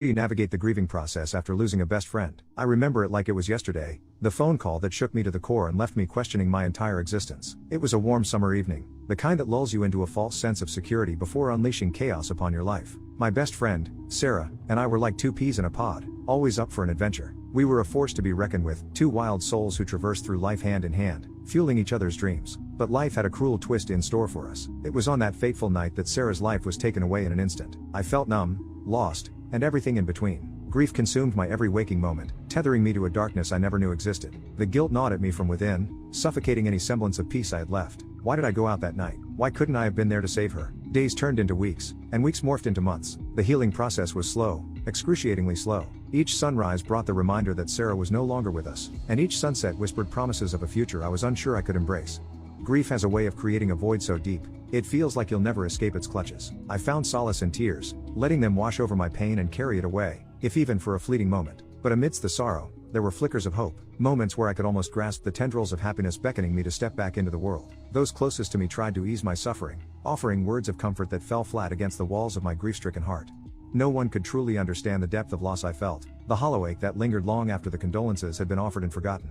Do you navigate the grieving process after losing a best friend? I remember it like it was yesterday, the phone call that shook me to the core and left me questioning my entire existence. It was a warm summer evening, the kind that lulls you into a false sense of security before unleashing chaos upon your life. My best friend, Sarah, and I were like two peas in a pod, always up for an adventure. We were a force to be reckoned with, two wild souls who traversed through life hand in hand, fueling each other's dreams. But life had a cruel twist in store for us. It was on that fateful night that Sarah's life was taken away in an instant. I felt numb, lost, and everything in between. Grief consumed my every waking moment, tethering me to a darkness I never knew existed. The guilt gnawed at me from within, suffocating any semblance of peace I had left. Why did I go out that night? Why couldn't I have been there to save her? Days turned into weeks, and weeks morphed into months. The healing process was slow, excruciatingly slow. Each sunrise brought the reminder that Sarah was no longer with us, and each sunset whispered promises of a future I was unsure I could embrace. Grief has a way of creating a void so deep, it feels like you'll never escape its clutches. I found solace in tears, letting them wash over my pain and carry it away, if even for a fleeting moment. But amidst the sorrow, there were flickers of hope, moments where I could almost grasp the tendrils of happiness beckoning me to step back into the world. Those closest to me tried to ease my suffering, offering words of comfort that fell flat against the walls of my grief-stricken heart. No one could truly understand the depth of loss I felt, the hollow ache that lingered long after the condolences had been offered and forgotten.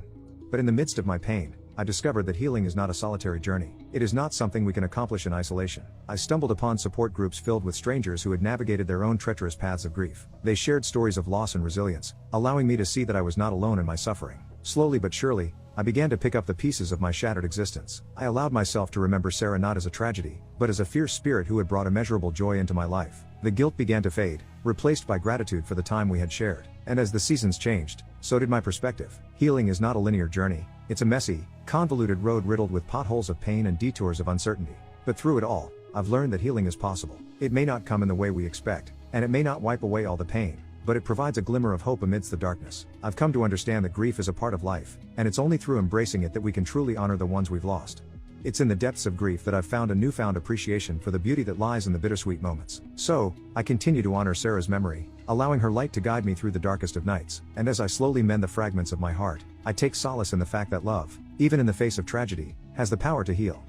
But in the midst of my pain, I discovered that healing is not a solitary journey. It is not something we can accomplish in isolation. I stumbled upon support groups filled with strangers who had navigated their own treacherous paths of grief. They shared stories of loss and resilience, allowing me to see that I was not alone in my suffering. Slowly but surely, I began to pick up the pieces of my shattered existence. I allowed myself to remember Sarah not as a tragedy, but as a fierce spirit who had brought immeasurable joy into my life. The guilt began to fade, replaced by gratitude for the time we had shared. And as the seasons changed, so did my perspective. Healing is not a linear journey, it's a messy, convoluted road riddled with potholes of pain and detours of uncertainty. But through it all, I've learned that healing is possible. It may not come in the way we expect, and it may not wipe away all the pain, but it provides a glimmer of hope amidst the darkness. I've come to understand that grief is a part of life, and it's only through embracing it that we can truly honor the ones we've lost. It's in the depths of grief that I've found a newfound appreciation for the beauty that lies in the bittersweet moments. So, I continue to honor Sarah's memory, allowing her light to guide me through the darkest of nights. And as I slowly mend the fragments of my heart, I take solace in the fact that love, even in the face of tragedy, has the power to heal.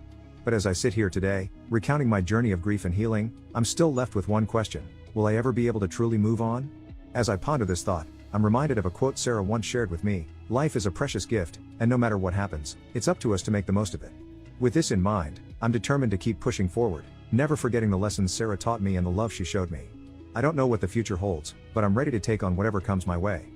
But as I sit here today, recounting my journey of grief and healing, I'm still left with one question: will I ever be able to truly move on? As I ponder this thought, I'm reminded of a quote Sarah once shared with me: "Life is a precious gift, and no matter what happens, it's up to us to make the most of it." With this in mind, I'm determined to keep pushing forward, never forgetting the lessons Sarah taught me and the love she showed me. I don't know what the future holds, but I'm ready to take on whatever comes my way.